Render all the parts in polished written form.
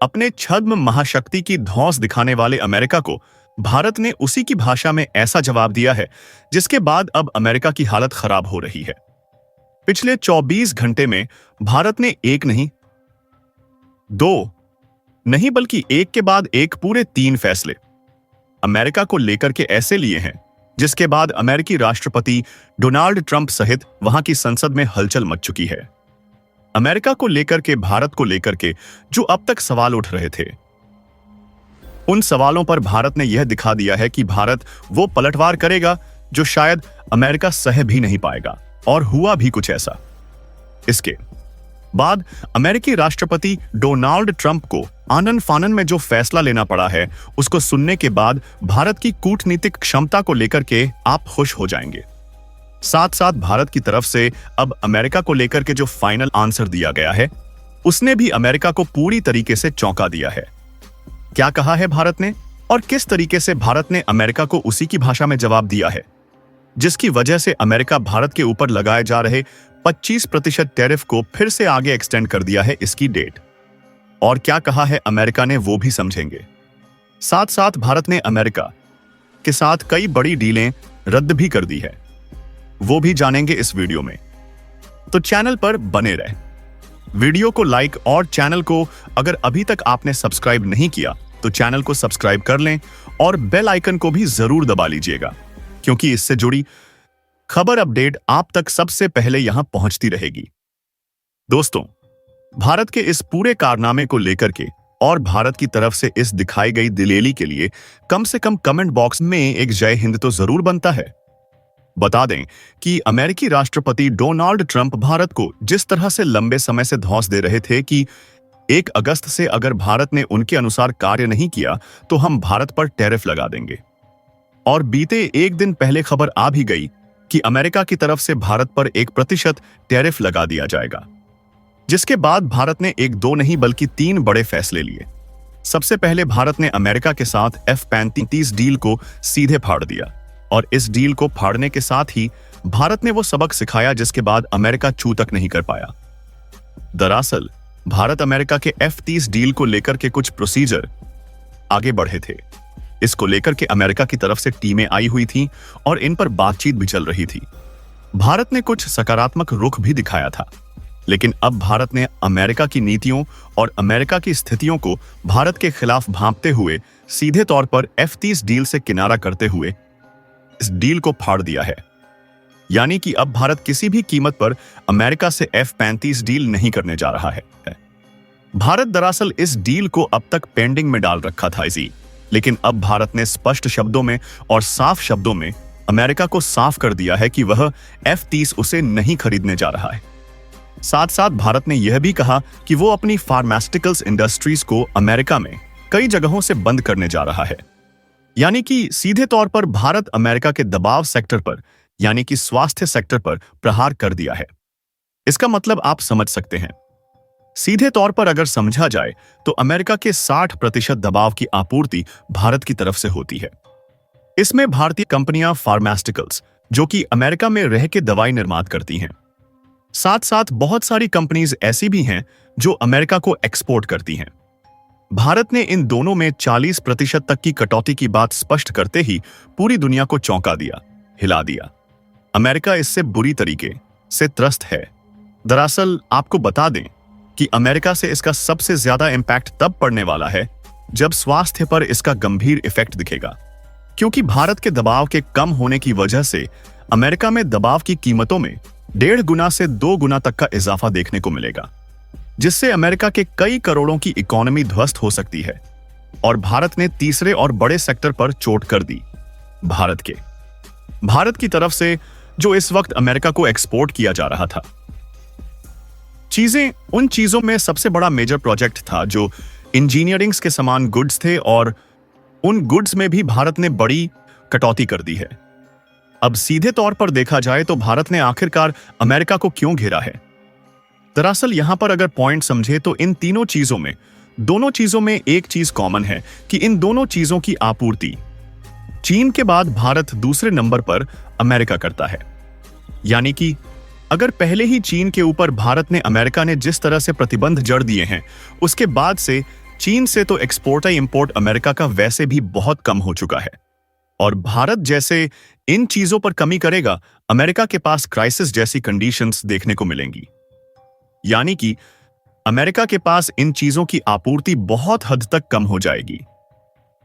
अपने छद्म महाशक्ति की धौंस दिखाने वाले अमेरिका को भारत ने उसी की भाषा में ऐसा जवाब दिया है जिसके बाद अब अमेरिका की हालत खराब हो रही है। पिछले 24 घंटे में भारत ने एक नहीं, दो नहीं बल्कि एक के बाद एक पूरे 3 फैसले अमेरिका को लेकर के ऐसे लिए हैं जिसके बाद अमेरिकी राष्ट्रपति डोनाल्ड ट्रंप सहित वहां की संसद में हलचल मच चुकी है। अमेरिका को लेकर के, भारत को लेकर के जो अब तक सवाल उठ रहे थे, उन सवालों पर भारत ने यह दिखा दिया है कि भारत वो पलटवार करेगा जो शायद अमेरिका सह भी नहीं पाएगा, और हुआ भी कुछ ऐसा। इसके बाद अमेरिकी राष्ट्रपति डोनाल्ड ट्रंप को आनन फानन में जो फैसला लेना पड़ा है, उसको सुनने के बाद भारत की कूटनीतिक क्षमता को लेकर के आप खुश हो जाएंगे। साथ साथ भारत की तरफ से अब अमेरिका को लेकर के जो फाइनल आंसर दिया गया है, उसने भी अमेरिका को पूरी तरीके से चौंका दिया है। क्या कहा है भारत ने और किस तरीके से भारत ने अमेरिका को उसी की भाषा में जवाब दिया है, जिसकी वजह से अमेरिका भारत के ऊपर लगाए जा रहे 25% टैरिफ को फिर से आगे एक्सटेंड कर दिया है इसकी डेट। और क्या कहा है अमेरिका ने वो भी समझेंगे। साथ साथ भारत ने अमेरिका के साथ कई बड़ी डीलें रद्द भी कर दी है, वो भी जानेंगे इस वीडियो में। तो चैनल पर बने रहें, वीडियो को लाइक और चैनल को अगर अभी तक आपने सब्सक्राइब नहीं किया तो चैनल को सब्सक्राइब कर लें और बेल आइकन को भी जरूर दबा लीजिएगा, क्योंकि इससे जुड़ी खबर अपडेट आप तक सबसे पहले यहां पहुंचती रहेगी। दोस्तों, भारत के इस पूरे कारनामे को लेकर के और भारत की तरफ से इस दिखाई गई दिलेरी के लिए कम से कम कमेंट बॉक्स में एक जय हिंद तो जरूर बनता है। बता दें कि अमेरिकी राष्ट्रपति डोनाल्ड ट्रंप भारत को जिस तरह से लंबे समय से धौंस दे रहे थे कि 1 अगस्त से अगर भारत ने उनके अनुसार कार्य नहीं किया तो हम भारत पर टैरिफ लगा देंगे, और बीते एक दिन पहले खबर आ भी गई कि अमेरिका की तरफ से भारत पर 1% टैरिफ लगा दिया जाएगा, जिसके बाद भारत ने 1-2 नहीं बल्कि 3 बड़े फैसले लिए। सबसे पहले भारत ने अमेरिका के साथ F-35 डील को सीधे फाड़ दिया, और इस डील को फाड़ने के साथ ही भारत ने वो सबक सिखाया जिसके बाद अमेरिका छू तक नहीं कर पाया। दरअसल भारत अमेरिका के F-30 डील को लेकर के कुछ प्रोसीजर आगे बढ़े थे। इसको लेकर के अमेरिका की तरफ से टीमें आई हुई थीं और इन पर बातचीत भी चल रही थी। भारत ने कुछ सकारात्मक रुख भी दिखाया था, लेकिन अब भारत ने अमेरिका की नीतियों और अमेरिका की स्थितियों को भारत के खिलाफ भांपते हुए सीधे तौर पर F-30 डील से किनारा करते हुए इस डील को फाड़ दिया है। यानी कि अब भारत किसी भी कीमत पर अमेरिका से F-35 डील नहीं करने जा रहा है। भारत दरअसल इस डील को अब तक पेंडिंग में डाल रखा था लेकिन अब भारत ने स्पष्ट शब्दों में और साफ शब्दों में अमेरिका को साफ कर दिया है कि वह F-30 उसे नहीं खरीदने जा रहा है। साथ साथ भारत ने यह भी कहा कि वो अपनी फार्मास्यूटिकल्स इंडस्ट्रीज को अमेरिका में कई जगहों से बंद करने जा रहा है। यानी कि सीधे तौर पर भारत अमेरिका के दबाव सेक्टर पर, यानी कि स्वास्थ्य सेक्टर पर प्रहार कर दिया है। इसका मतलब आप समझ सकते हैं। सीधे तौर पर अगर समझा जाए तो अमेरिका के 60% दबाव की आपूर्ति भारत की तरफ से होती है। इसमें भारतीय कंपनियां फार्मास्यूटिकल्स, जो कि अमेरिका में रह के दवाई निर्मात करती हैं, साथ साथ बहुत सारी कंपनीज ऐसी भी हैं जो अमेरिका को एक्सपोर्ट करती हैं। भारत ने इन दोनों में 40% तक की कटौती की बात स्पष्ट करते ही पूरी दुनिया को चौंका दिया, हिला दिया। अमेरिका इससे बुरी तरीके से त्रस्त है। दरअसल आपको बता दें कि अमेरिका से इसका सबसे ज्यादा इंपैक्ट तब पड़ने वाला है जब स्वास्थ्य पर इसका गंभीर इफेक्ट दिखेगा, क्योंकि भारत के दबाव के कम होने की वजह से अमेरिका में दबाव की कीमतों में 1.5 गुना से 2 गुना तक का इजाफा देखने को मिलेगा, जिससे अमेरिका के कई करोड़ों की इकोनॉमी ध्वस्त हो सकती है। और भारत ने तीसरे और बड़े सेक्टर पर चोट कर दी। भारत की तरफ से जो इस वक्त अमेरिका को एक्सपोर्ट किया जा रहा था, उन चीजों में सबसे बड़ा मेजर प्रोजेक्ट था जो इंजीनियरिंग्स के समान गुड्स थे, और उन गुड्स में भी भारत ने बड़ी कटौती कर दी है। अब सीधे तौर पर देखा जाए तो भारत ने आखिरकार अमेरिका को क्यों घेरा है? दरअसल यहां पर अगर पॉइंट समझे तो इन दोनों चीजों में एक चीज कॉमन है कि इन दोनों चीजों की आपूर्ति चीन के बाद भारत दूसरे नंबर पर अमेरिका करता है। यानी कि अगर पहले ही चीन के ऊपर भारत ने अमेरिका ने जिस तरह से प्रतिबंध जड़ दिए हैं, उसके बाद से चीन से तो एक्सपोर्ट इंपोर्ट अमेरिका का वैसे भी बहुत कम हो चुका है, और भारत जैसे इन चीजों पर कमी करेगा, अमेरिका के पास क्राइसिस जैसी कंडीशंस देखने को मिलेंगी। यानी कि अमेरिका के पास इन चीजों की आपूर्ति बहुत हद तक कम हो जाएगी।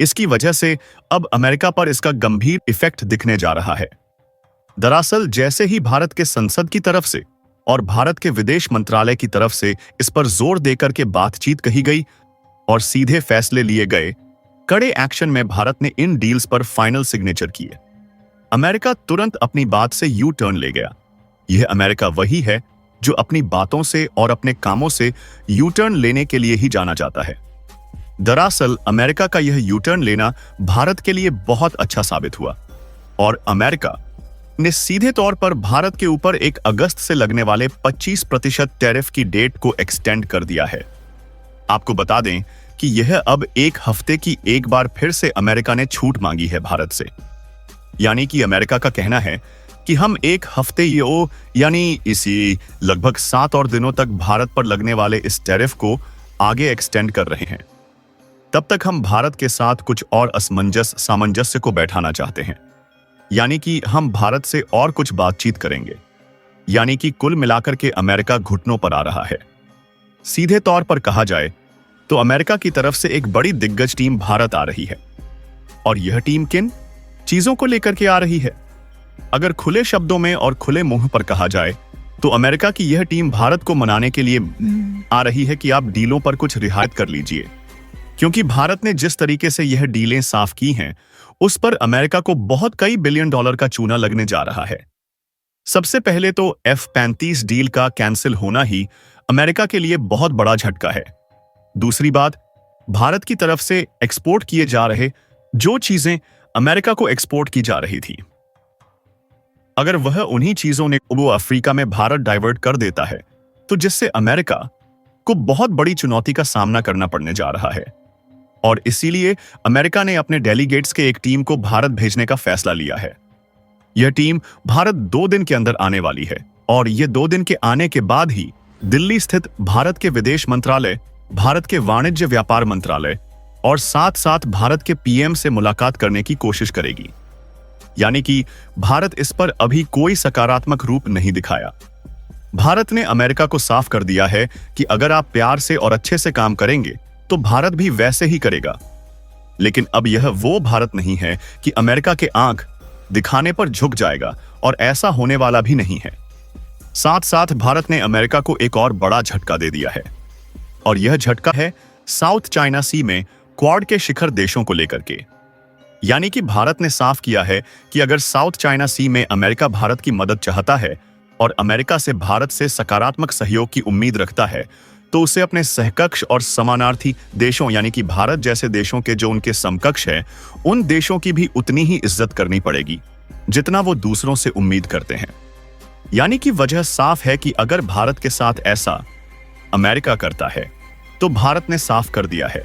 इसकी वजह से अब अमेरिका पर इसका गंभीर इफेक्ट दिखने जा रहा है। दरअसल जैसे ही भारत के संसद की तरफ से और भारत के विदेश मंत्रालय की तरफ से इस पर जोर देकर के बातचीत कही गई और सीधे फैसले लिए गए, कड़े एक्शन में भारत ने इन डील्स पर फाइनल सिग्नेचर किए, अमेरिका तुरंत अपनी बात से यू टर्न ले गया। यह अमेरिका वही है जो अपनी बातों से और अपने कामों से यू टर्न लेने के लिए ही जाना जाता है। दरअसल अमेरिका का यह यू टर्न लेना भारत के लिए बहुत अच्छा साबित हुआ, और अमेरिका ने सीधे तौर पर भारत के ऊपर 1 अगस्त से लगने वाले 25% टैरिफ की डेट को एक्सटेंड कर दिया है। आपको बता दें कि यह अब 1 हफ्ते की एक बार फिर से अमेरिका ने छूट मांगी है भारत से। यानी कि अमेरिका का कहना है कि हम 1 हफ्ते यानी इसी लगभग 7 और दिनों तक भारत पर लगने वाले इस टैरिफ को आगे एक्सटेंड कर रहे हैं। तब तक हम भारत के साथ कुछ और सामंजस्य को बैठाना चाहते हैं, यानी कि हम भारत से और कुछ बातचीत करेंगे। यानी कि कुल मिलाकर के अमेरिका घुटनों पर आ रहा है। सीधे तौर पर कहा जाए तो अमेरिका की तरफ से एक बड़ी दिग्गज टीम भारत आ रही है, और यह टीम किन चीजों को लेकर के आ रही है? अगर खुले शब्दों में और खुले मुंह पर कहा जाए तो अमेरिका की यह टीम भारत को मनाने के लिए आ रही है कि आप डीलों पर कुछ रियायत कर लीजिए, क्योंकि भारत ने जिस तरीके से यह डीलें साफ की हैं उस पर अमेरिका को बहुत कई बिलियन डॉलर का चूना लगने जा रहा है। सबसे पहले तो F-35 डील का कैंसिल होना ही अमेरिका के लिए बहुत बड़ा झटका है। दूसरी बात, भारत की तरफ से एक्सपोर्ट किए जा रहे जो चीजें अमेरिका को एक्सपोर्ट की जा रही थी, अगर वह उन्हीं चीजों ने वो अफ्रीका में भारत डाइवर्ट कर देता है, तो जिससे अमेरिका को बहुत बड़ी चुनौती का सामना करना पड़ने जा रहा है। और इसीलिए अमेरिका ने अपने डेलीगेट्स के एक टीम को भारत भेजने का फैसला लिया है। यह टीम भारत 2 दिन के अंदर आने वाली है, और यह 2 दिन के आने के बाद ही दिल्ली स्थित भारत के विदेश मंत्रालय, भारत के वाणिज्य व्यापार मंत्रालय और साथ साथ भारत के पीएम से मुलाकात करने की कोशिश करेगी। यानी कि भारत इस पर अभी कोई सकारात्मक रूप नहीं दिखाया। भारत ने अमेरिका को साफ कर दिया है कि अगर आप प्यार से और अच्छे से काम करेंगे तो भारत भी वैसे ही करेगा। लेकिन अब यह वो भारत नहीं है कि अमेरिका के आंख दिखाने पर झुक जाएगा, और ऐसा होने वाला भी नहीं है। साथ साथ भारत ने अमेरिका को एक और बड़ा झटका दे दिया है, और यह झटका है साउथ चाइना सी में क्वाड के शिखर देशों को लेकर के। यानी कि भारत ने साफ किया है कि अगर साउथ चाइना सी में अमेरिका भारत की मदद चाहता है और अमेरिका से भारत से सकारात्मक सहयोग की उम्मीद रखता है, तो उसे अपने सहकक्ष और समानार्थी देशों यानी कि भारत जैसे देशों के जो उनके समकक्ष है, उन देशों की भी उतनी ही इज्जत करनी पड़ेगी जितना वो दूसरों से उम्मीद करते हैं। यानी कि वजह साफ है कि अगर भारत के साथ ऐसा अमेरिका करता है तो भारत ने साफ कर दिया है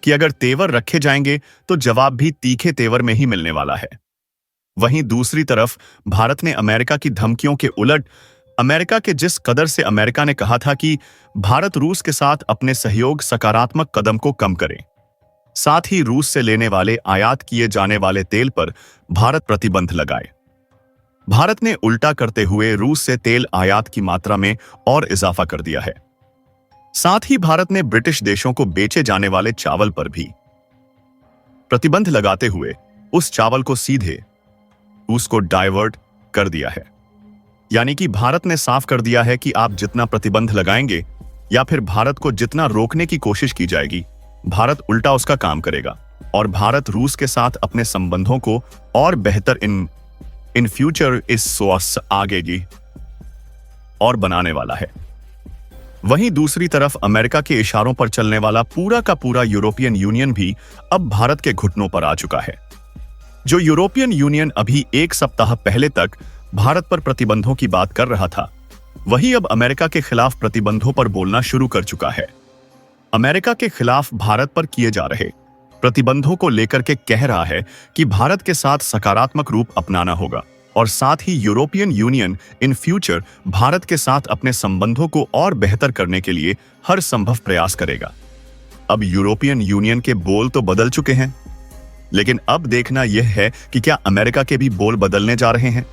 कि अगर तेवर रखे जाएंगे तो जवाब भी तीखे तेवर में ही मिलने वाला है। वहीं दूसरी तरफ भारत ने अमेरिका की धमकियों के उलट अमेरिका के जिस कदर से अमेरिका ने कहा था कि भारत रूस के साथ अपने सहयोग सकारात्मक कदम को कम करे, साथ ही रूस से लेने वाले आयात किए जाने वाले तेल पर भारत प्रतिबंध लगाए। भारत ने उल्टा करते हुए रूस से तेल आयात की मात्रा में और इजाफा कर दिया है। साथ ही भारत ने ब्रिटिश देशों को बेचे जाने वाले चावल पर भी प्रतिबंध लगाते हुए उस चावल को सीधे रूस को डाइवर्ट कर दिया है। यानी कि भारत ने साफ कर दिया है कि आप जितना प्रतिबंध लगाएंगे या फिर भारत को जितना रोकने की कोशिश की जाएगी, भारत उल्टा उसका काम करेगा, और भारत रूस के साथ अपने संबंधों को और बेहतर इन फ्यूचर इस सोर्स आगे जी और बनाने वाला है। वहीं दूसरी तरफ अमेरिका के इशारों पर चलने वाला पूरा का पूरा यूरोपियन यूनियन भी अब भारत के घुटनों पर आ चुका है। जो यूरोपियन यूनियन अभी 1 सप्ताह पहले तक भारत पर प्रतिबंधों की बात कर रहा था, वही अब अमेरिका के खिलाफ प्रतिबंधों पर बोलना शुरू कर चुका है। अमेरिका के खिलाफ भारत पर किए जा रहे प्रतिबंधों को लेकर के कह रहा है कि भारत के साथ सकारात्मक रूप अपनाना होगा, और साथ ही European Union in future Bharat के साथ अपने संबंधों को और बेहतर करने के लिए हर संभव प्रयास करेगा। अब यूरोपियन यूनियन के बोल तो बदल चुके हैं, लेकिन अब देखना यह है कि क्या अमेरिका के भी बोल बदलने जा रहे हैं,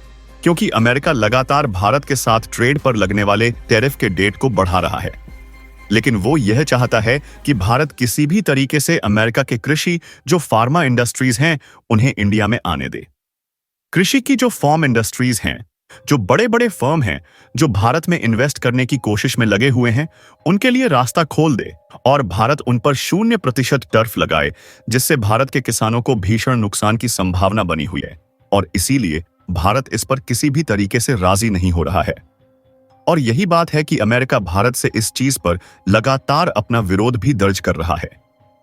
क्योंकि अमेरिका लगातार भारत के साथ ट्रेड पर लगने वाले टैरिफ के डेट को बढ़ा रहा है। लेकिन वो यह चाहता है कि भारत किसी भी तरीके से अमेरिका के कृषि जो फार्मा इंडस्ट्रीज हैं उन्हें इंडिया में आने दे। कृषि की जो फार्म इंडस्ट्रीज हैं, जो बड़े बड़े फर्म हैं जो भारत में इन्वेस्ट करने की कोशिश में लगे हुए हैं, उनके लिए रास्ता खोल दे और भारत उन पर 0% टर्फ लगाए, जिससे भारत के किसानों को भीषण नुकसान की संभावना बनी हुई है और इसीलिए भारत इस पर किसी भी तरीके से राजी नहीं हो रहा है। और यही बात है कि अमेरिका भारत से इस चीज पर लगातार अपना विरोध भी दर्ज कर रहा है।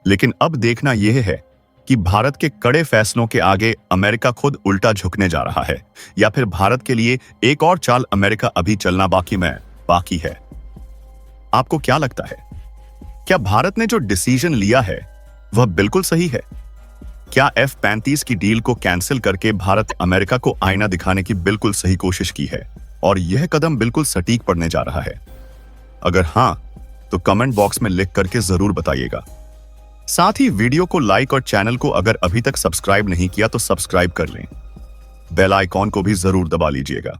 लेकिन अब देखना यह है कि भारत के कड़े फैसलों के आगे अमेरिका खुद उल्टा झुकने जा रहा है या फिर भारत के लिए एक और चाल अमेरिका अभी चलना बाकी है। आपको क्या लगता है? क्या भारत ने जो डिसीजन लिया है वह बिल्कुल सही है? क्या F-35 की डील को कैंसिल करके भारत अमेरिका को आईना दिखाने की बिल्कुल सही कोशिश की है और यह कदम बिल्कुल सटीक पड़ने जा रहा है? अगर हां, तो कमेंट बॉक्स में लिख करके जरूर बताइएगा। साथ ही वीडियो को लाइक और चैनल को अगर अभी तक सब्सक्राइब नहीं किया तो सब्सक्राइब कर लें। बेल आइकॉन को भी जरूर दबा लीजिएगा।